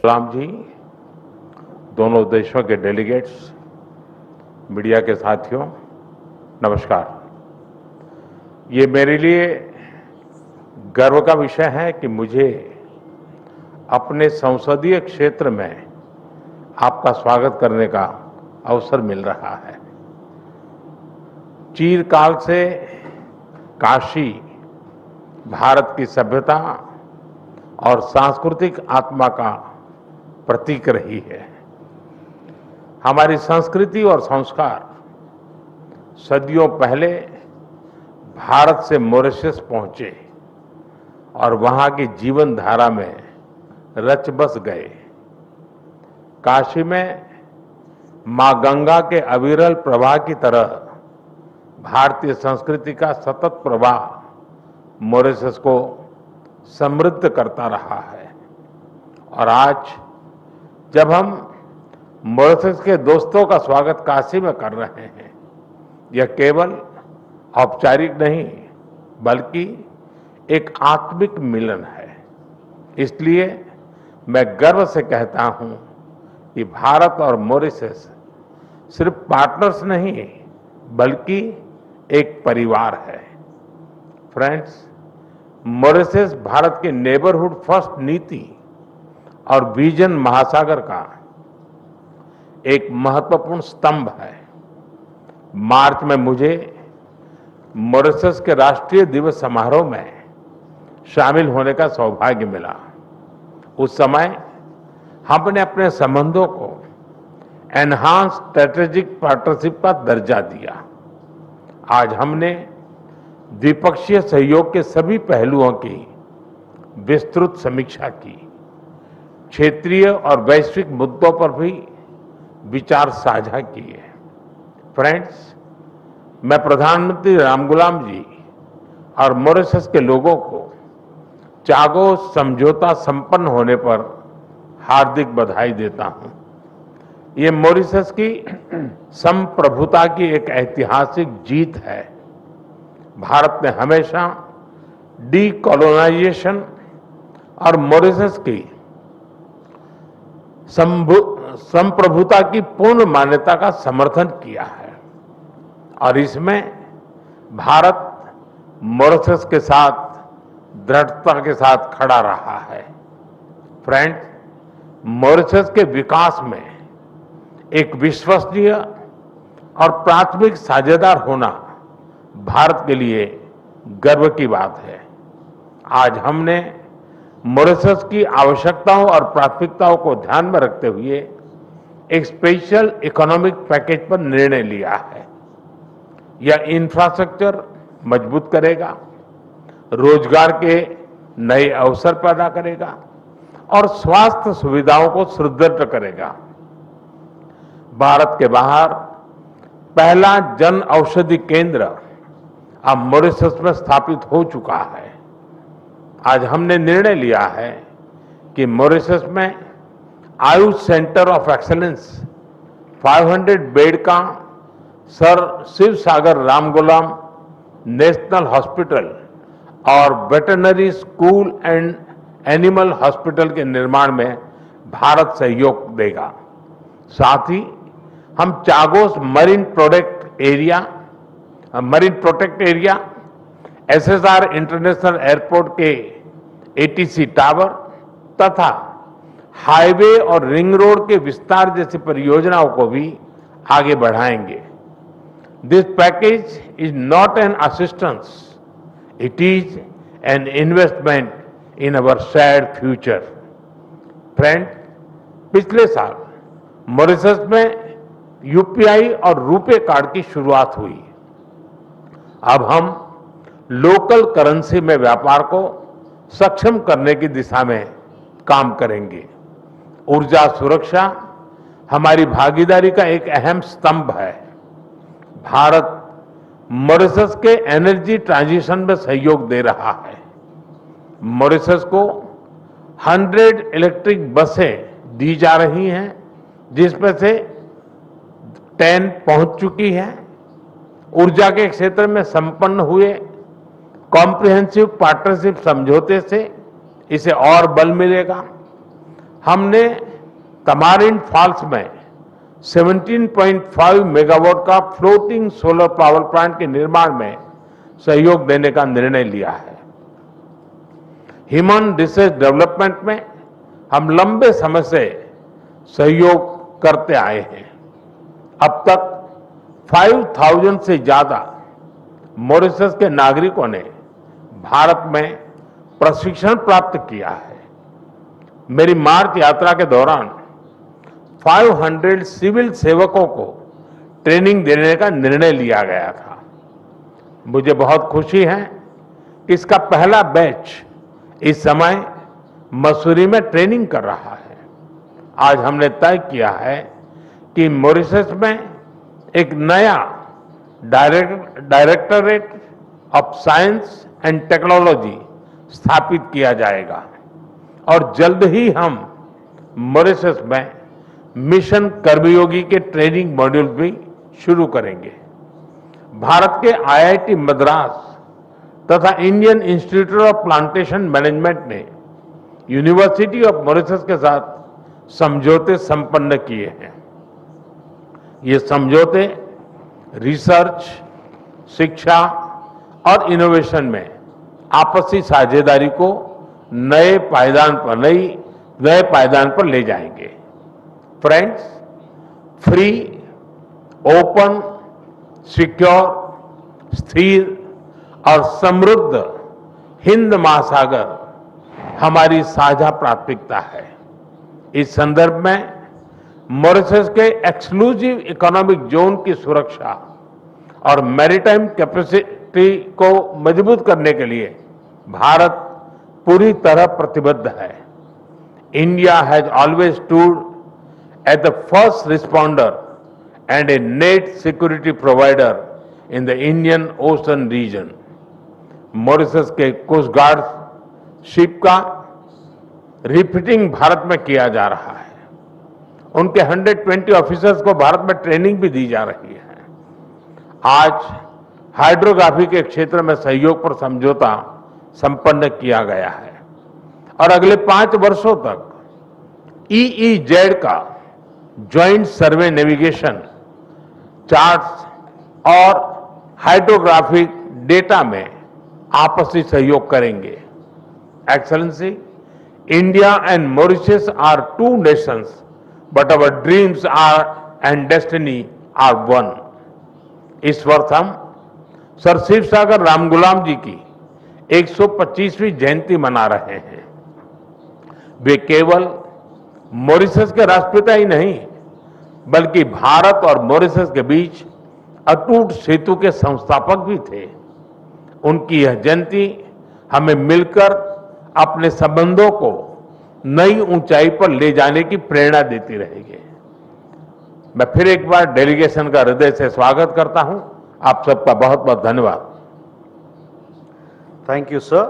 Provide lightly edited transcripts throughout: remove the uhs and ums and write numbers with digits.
राम जी, दोनों देशों के डेलीगेट्स, मीडिया के साथियों, नमस्कार। ये मेरे लिए गर्व का विषय है कि मुझे अपने संसदीय क्षेत्र में आपका स्वागत करने का अवसर मिल रहा है। चिरकाल से काशी भारत की सभ्यता और सांस्कृतिक आत्मा का प्रतीक रही है। हमारी संस्कृति और संस्कार सदियों पहले भारत से मॉरिशस पहुंचे और वहां की जीवन धारा में रच बस गए। काशी में मां गंगा के अविरल प्रवाह की तरह भारतीय संस्कृति का सतत प्रवाह मॉरिशस को समृद्ध करता रहा है। और आज जब हम मॉरिशस के दोस्तों का स्वागत काशी में कर रहे हैं, यह केवल औपचारिक नहीं बल्कि एक आत्मिक मिलन है। इसलिए मैं गर्व से कहता हूं कि भारत और मॉरिशस सिर्फ पार्टनर्स नहीं बल्कि एक परिवार है। फ्रेंड्स, मॉरिशस भारत के नेबरहुड फर्स्ट नीति और विजन महासागर का एक महत्वपूर्ण स्तंभ है। मार्च में मुझे मॉरिशस के राष्ट्रीय दिवस समारोह में शामिल होने का सौभाग्य मिला। उस समय हमने अपने संबंधों को एनहांस स्ट्रेटेजिक पार्टनरशिप का दर्जा दिया। आज हमने द्विपक्षीय सहयोग के सभी पहलुओं की विस्तृत समीक्षा की। क्षेत्रीय और वैश्विक मुद्दों पर भी विचार साझा किए। फ्रेंड्स, मैं प्रधानमंत्री रामगुलाम जी और मॉरिशस के लोगों को चागोस समझौता संपन्न होने पर हार्दिक बधाई देता हूं। ये मॉरिशस की संप्रभुता की एक ऐतिहासिक जीत है। भारत ने हमेशा डीकोलोनाइजेशन और मॉरिशस की संप्रभुता की पूर्ण मान्यता का समर्थन किया है और इसमें भारत मॉरिशस के साथ दृढ़ता के साथ खड़ा रहा है। फ्रेंड्स, मॉरिशस के विकास में एक विश्वसनीय और प्राथमिक साझेदार होना भारत के लिए गर्व की बात है। आज हमने मॉरिशस की आवश्यकताओं और प्राथमिकताओं को ध्यान में रखते हुए एक स्पेशल इकोनॉमिक पैकेज पर निर्णय लिया है। यह इंफ्रास्ट्रक्चर मजबूत करेगा, रोजगार के नए अवसर पैदा करेगा और स्वास्थ्य सुविधाओं को सुदृढ़ करेगा। भारत के बाहर पहला जन औषधि केंद्र अब मॉरिशस में स्थापित हो चुका है। आज हमने निर्णय लिया है कि मॉरिशस में Ayush centre of excellence 500 bed का सर शिव सागर रामगुलाम नेशनल हॉस्पिटल और veterinary school and animal hospital के निर्माण में भारत सहयोग देगा। साथ ही हम Chagos marine protect area, SSR international airport के एटीसी टावर तथा हाईवे और रिंग रोड के विस्तार जैसी परियोजनाओं को भी आगे बढ़ाएंगे। This package is not an assistance, it is an investment in our shared future. Friend, पिछले साल मॉरिशस में यूपीआई और रुपे कार्ड की शुरुआत हुई। अब हम लोकल करेंसी में व्यापार को सक्षम करने की दिशा में काम करेंगे। ऊर्जा सुरक्षा हमारी भागीदारी का एक अहम स्तंभ है। भारत मॉरिशस के एनर्जी ट्रांजिशन में सहयोग दे रहा है। मॉरिशस को 100 इलेक्ट्रिक बसें दी जा रही हैं, जिसमें से 10 पहुंच चुकी हैं। ऊर्जा के क्षेत्र में संपन्न हुए कॉम्प्रिहेंसिव पार्टनरशिप समझौते से इसे और बल मिलेगा। हमने तमारिंड फॉल्स में 17.5 मेगावाट का फ्लोटिंग सोलर पावर प्लांट के निर्माण में सहयोग देने का निर्णय लिया है। ह्यूमन रिसोर्स डेवलपमेंट में हम लंबे समय से सहयोग करते आए हैं। अब तक 5,000 से ज्यादा मॉरिशस के नागरिकों ने भारत में प्रशिक्षण प्राप्त किया है। मेरी मार्च यात्रा के दौरान 500 सिविल सेवकों को ट्रेनिंग देने का निर्णय लिया गया था। मुझे बहुत खुशी है कि इसका पहला बैच इस समय मसूरी में ट्रेनिंग कर रहा है। आज हमने तय किया है कि मॉरिशस में एक नया directorate of science and technology स्थापित किया जाएगा और जल्द ही हम मॉरिशस में मिशन कर्मयोगी के ट्रेनिंग मॉड्यूल भी शुरू करेंगे। भारत के आईआईटी मद्रास तथा Indian institute of plantation management ने यूनिवर्सिटी ऑफ मॉरिशस के साथ समझौते संपन्न किए हैं। ये समझौते रिसर्च, शिक्षा और इनोवेशन में आपसी साझेदारी को नए पायदान पर ले जाएंगे। फ्रेंड्स, फ्री, ओपन, सिक्योर, स्थिर और समृद्ध हिंद महासागर हमारी साझा प्राथमिकता है। इस संदर्भ में मॉरिशस के एक्सक्लूसिव इकोनॉमिक जोन की सुरक्षा और मैरीटाइम कैपेसिटी को मजबूत करने के लिए भारत पूरी तरह प्रतिबद्ध है। India has always stood at the first responder and a net security provider in the Indian Ocean region. Mauritius के कोस्ट गार्ड शिप का रिफिटिंग भारत में किया जा रहा है। उनके 120 ऑफिसर्स को भारत में ट्रेनिंग भी दी जा रही है। आज हाइड्रोग्राफी के क्षेत्र में सहयोग पर समझौता संपन्न किया गया है और अगले 5 वर्षों तक EEZ का ज्वाइंट सर्वे नेविगेशन, चार्ट्स और हाइड्रोग्राफिक डेटा में आपसी सहयोग करेंगे। Excellency, India and Mauritius are two nations, but our dreams and destiny are one. इस वर्ष हम सर शिव सागर रामगुलाम जी की 125वीं जयंती मना रहे हैं। वे केवल मॉरिशस के राष्ट्रपिता ही नहीं, बल्कि भारत और मॉरिशस के बीच अटूट सेतु के संस्थापक भी थे। उनकी यह जयंती हमें मिलकर अपने संबंधों को नई ऊंचाई पर ले जाने की प्रेरणा देती रहेगी। मैं फिर एक बार डेलीगेशन का हृदय से स्वागत करता हूं। आप सबका बहुत बहुत धन्यवाद। Thank you, sir.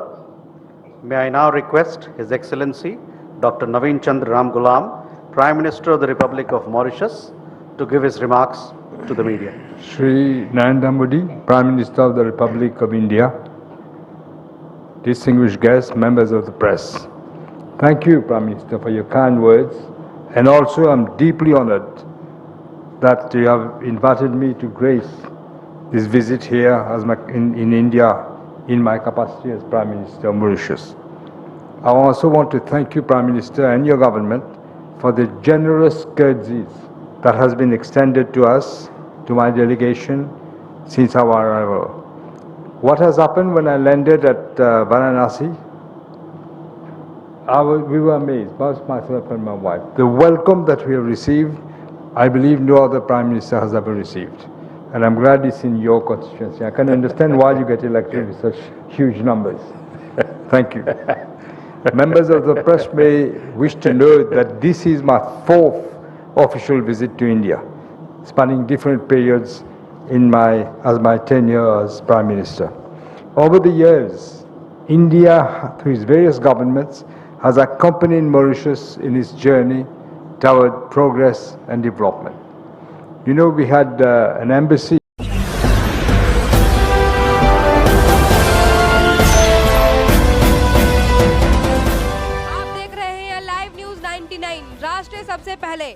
May I now request His Excellency Dr. Naveen Chandra Ramgoolam, Prime Minister of the Republic of Mauritius, to give his remarks to the media. Shri Narendra Modi, Prime Minister of the Republic of India, distinguished guests, members of the press. Thank you, Prime Minister, for your kind words, and also I'm deeply honored that you have invited me to grace this visit here in India in my capacity as Prime Minister of Mauritius. I also want to thank you, Prime Minister, and your government for the generous courtesies that has been extended to us, to my delegation, since our arrival. What has happened when I landed at Varanasi? We were amazed, both myself and my wife. The welcome that we have received, I believe no other Prime Minister has ever received. And I'm glad it's in your constituency. I can understand why you get elected with such huge numbers. Thank you. Members of the press may wish to know that this is my 4th official visit to India, spanning different periods as my tenure as Prime Minister. Over the years, India, through its various governments, has accompanied Mauritius in its journey toward progress and development. You know, we had an embassy. आप देख रहे हैं live news 99 राष्ट्र सबसे पहले।